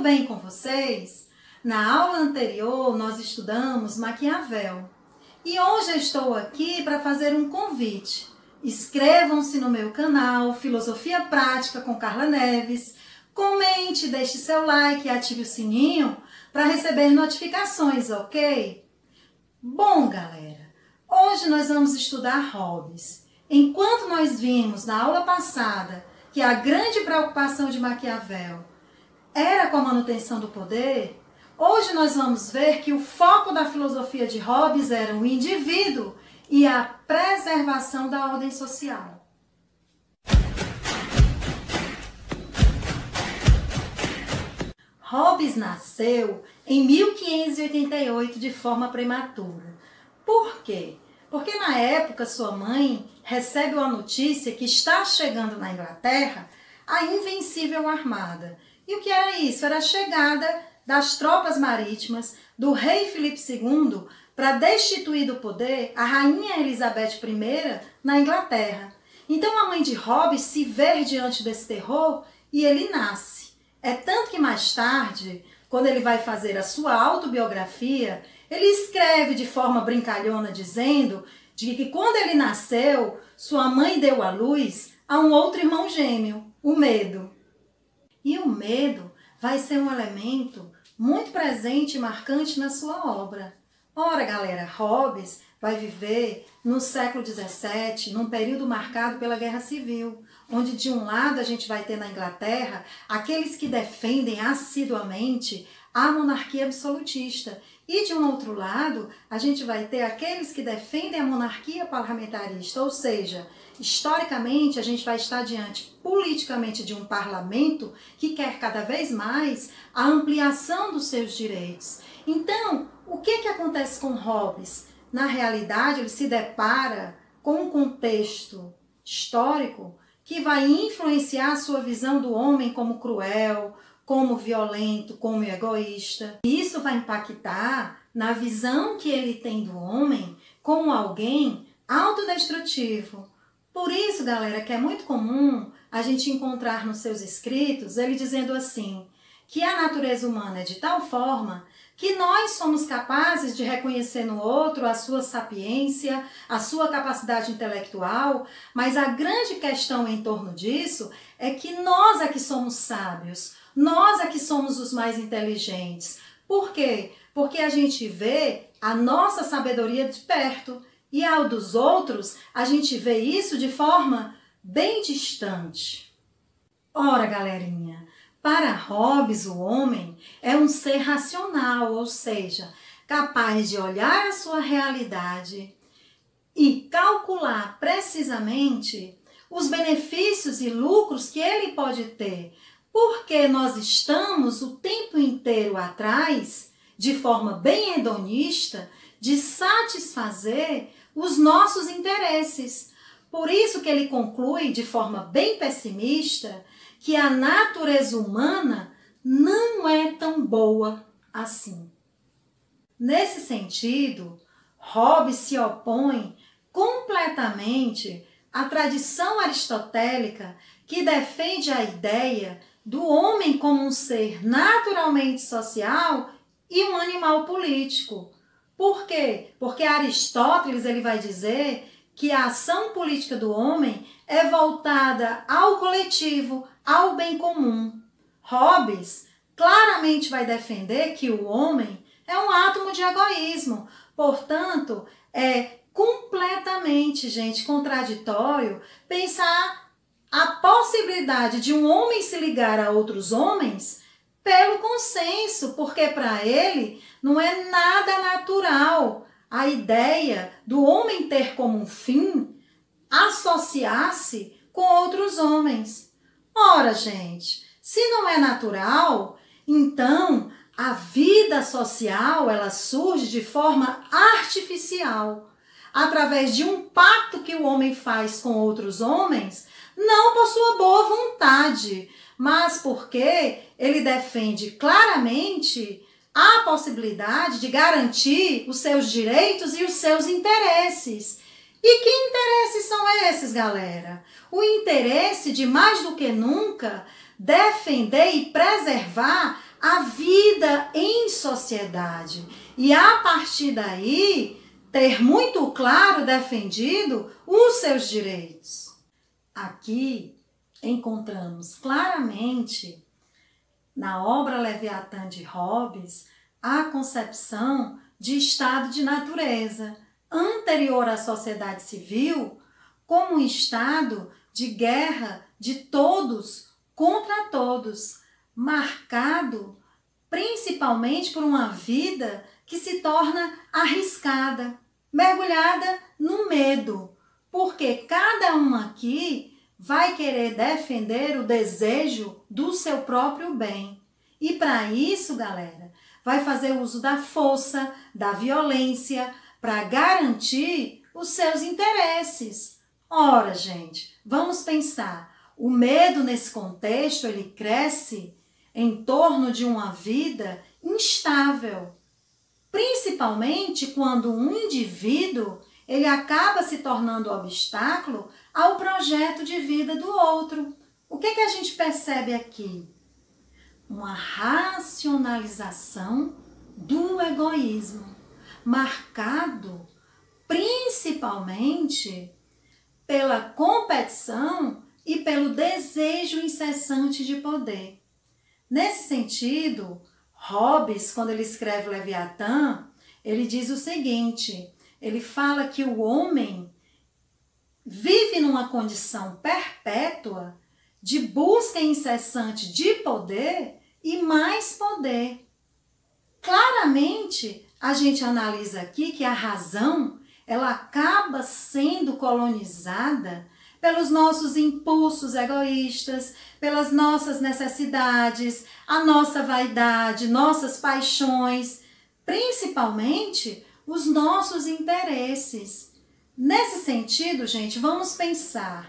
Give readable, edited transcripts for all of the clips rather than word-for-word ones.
tudo bem com vocês? Na aula anterior nós estudamos Maquiavel e hoje eu estou aqui para fazer um convite. Inscrevam-se no meu canal Filosofia Prática com Carla Neves, comente, deixe seu like e ative o sininho para receber notificações, ok? Bom, galera, hoje nós vamos estudar hobbies. Enquanto nós vimos na aula passada que a grande preocupação de Maquiavel era com a manutenção do poder, hoje nós vamos ver que o foco da filosofia de Hobbes era o indivíduo e a preservação da ordem social. Hobbes nasceu em 1588 de forma prematura. Por quê? Porque na época sua mãe recebe a notícia que está chegando na Inglaterra a Invencível Armada. E o que era isso? Era a chegada das tropas marítimas do rei Filipe II para destituir do poder a rainha Elizabeth I na Inglaterra. Então a mãe de Hobbes se vê diante desse terror e ele nasce. É tanto que mais tarde, quando ele vai fazer a sua autobiografia, ele escreve de forma brincalhona dizendo de que quando ele nasceu, sua mãe deu à luz a um outro irmão gêmeo, o medo. E o medo vai ser um elemento muito presente e marcante na sua obra. Ora, galera, Hobbes vai viver no século XVII, num período marcado pela Guerra Civil, onde de um lado a gente vai ter na Inglaterra aqueles que defendem assiduamente a monarquia absolutista e de um outro lado a gente vai ter aqueles que defendem a monarquia parlamentarista, ou seja, historicamente a gente vai estar diante politicamente de um parlamento que quer cada vez mais a ampliação dos seus direitos. Então, o que acontece com Hobbes? Na realidade, ele se depara com um contexto histórico que vai influenciar a sua visão do homem como cruel, como violento, como egoísta. E isso vai impactar na visão que ele tem do homem como alguém autodestrutivo. Por isso, galera, que é muito comum a gente encontrar nos seus escritos ele dizendo assim, que a natureza humana é de tal forma que nós somos capazes de reconhecer no outro a sua sapiência, a sua capacidade intelectual, mas a grande questão em torno disso é que nós é que somos sábios, nós é que somos os mais inteligentes. Por quê? Porque a gente vê a nossa sabedoria de perto e ao dos outros a gente vê isso de forma bem distante. Ora, galerinha, para Hobbes, o homem é um ser racional, ou seja, capaz de olhar a sua realidade e calcular precisamente os benefícios e lucros que ele pode ter, porque nós estamos o tempo inteiro atrás, de forma bem hedonista, de satisfazer os nossos interesses. Por isso que ele conclui de forma bem pessimista que a natureza humana não é tão boa assim. Nesse sentido, Hobbes se opõe completamente à tradição aristotélica que defende a ideia do homem como um ser naturalmente social e um animal político. Por quê? Porque Aristóteles ele vai dizer que a ação política do homem é voltada ao coletivo, ao bem comum. Hobbes claramente vai defender que o homem é um átomo de egoísmo, portanto, é completamente, gente, contraditório pensar a possibilidade de um homem se ligar a outros homens pelo consenso, porque para ele não é nada natural a ideia do homem ter como um fim associar-se com outros homens. Ora, gente, se não é natural, então a vida social ela surge de forma artificial, através de um pacto que o homem faz com outros homens, não por sua boa vontade, mas porque ele defende claramente a possibilidade de garantir os seus direitos e os seus interesses. E que interesses são esses, galera? O interesse de, mais do que nunca, defender e preservar a vida em sociedade e a partir daí ter muito claro defendido os seus direitos. Aqui encontramos claramente na obra Leviatã de Hobbes a concepção de estado de natureza anterior à sociedade civil como um estado de guerra de todos contra todos, marcado principalmente por uma vida que se torna arriscada, mergulhada no medo, porque cada um aqui vai querer defender o desejo do seu próprio bem. E para isso, galera, vai fazer uso da força, da violência, para garantir os seus interesses. Ora, gente, vamos pensar. O medo nesse contexto, ele cresce em torno de uma vida instável. Principalmente quando um indivíduo ele acaba se tornando obstáculo ao projeto de vida do outro. O que a gente percebe aqui? Uma racionalização do egoísmo, marcado principalmente pela competição e pelo desejo incessante de poder. Nesse sentido, Hobbes, quando ele escreve Leviatã, ele diz o seguinte, ele fala que o homem vive numa condição perpétua de busca incessante de poder e mais poder. Claramente, a gente analisa aqui que a razão, ela acaba sendo colonizada pelos nossos impulsos egoístas, pelas nossas necessidades, a nossa vaidade, nossas paixões, principalmente os nossos interesses. Nesse sentido, gente, vamos pensar.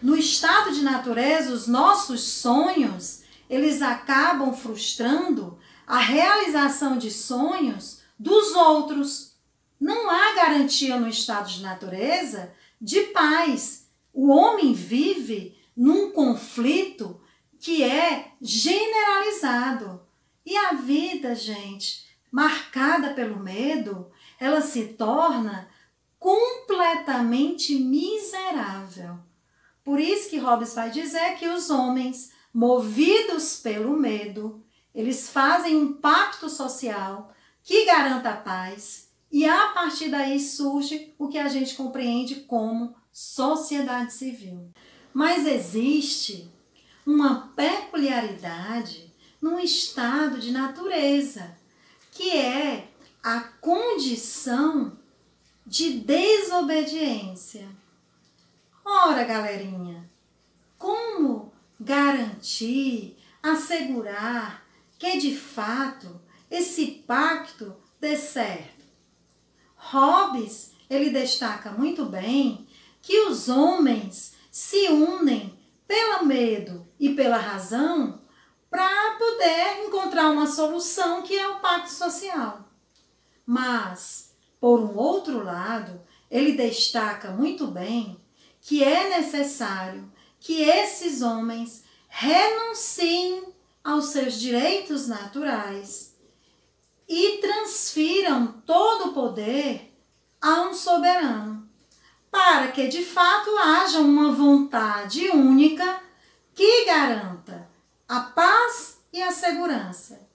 No estado de natureza, os nossos sonhos, eles acabam frustrando a realização de sonhos dos outros. Não há garantia no estado de natureza de paz. O homem vive num conflito que é generalizado. E a vida, gente, marcada pelo medo, ela se torna completamente miserável. Por isso que Hobbes vai dizer que os homens, movidos pelo medo, eles fazem um pacto social que garanta a paz e a partir daí surge o que a gente compreende como sociedade civil. Mas existe uma peculiaridade no estado de natureza, que é a condição de desobediência. Ora, galerinha, como garantir, assegurar que de fato esse pacto dê certo? Hobbes, ele destaca muito bem que os homens se unem pelo medo e pela razão para poder encontrar uma solução que é o pacto social. Mas, por um outro lado, ele destaca muito bem que é necessário que esses homens renunciem aos seus direitos naturais e transfiram todo o poder a um soberano, para que de fato haja uma vontade única que garanta a paz e a segurança.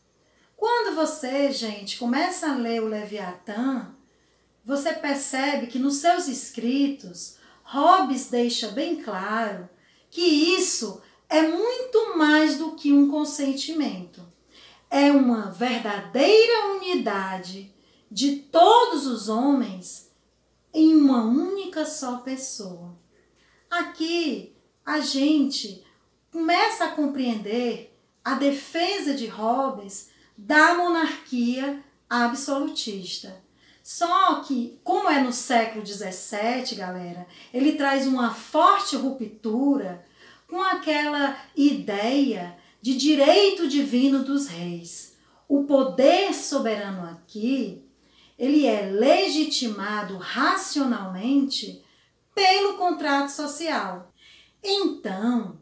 Quando você, gente, começa a ler o Leviatã, você percebe que nos seus escritos, Hobbes deixa bem claro que isso é muito mais do que um consentimento. É uma verdadeira unidade de todos os homens em uma única só pessoa. Aqui a gente começa a compreender a defesa de Hobbes da monarquia absolutista. Só que, como é no século XVII, galera, ele traz uma forte ruptura com aquela ideia de direito divino dos reis. O poder soberano aqui, ele é legitimado racionalmente pelo contrato social. Então,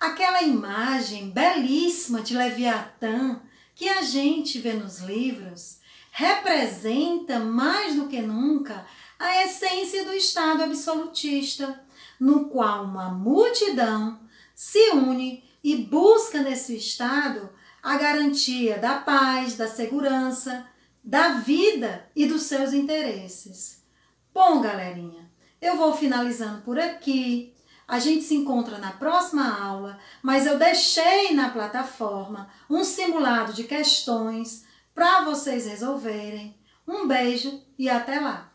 aquela imagem belíssima de Leviatã, que a gente vê nos livros representa mais do que nunca a essência do Estado absolutista, no qual uma multidão se une e busca nesse Estado a garantia da paz, da segurança, da vida e dos seus interesses. Bom, galerinha, eu vou finalizando por aqui. A gente se encontra na próxima aula, mas eu deixei na plataforma um simulado de questões para vocês resolverem. Um beijo e até lá!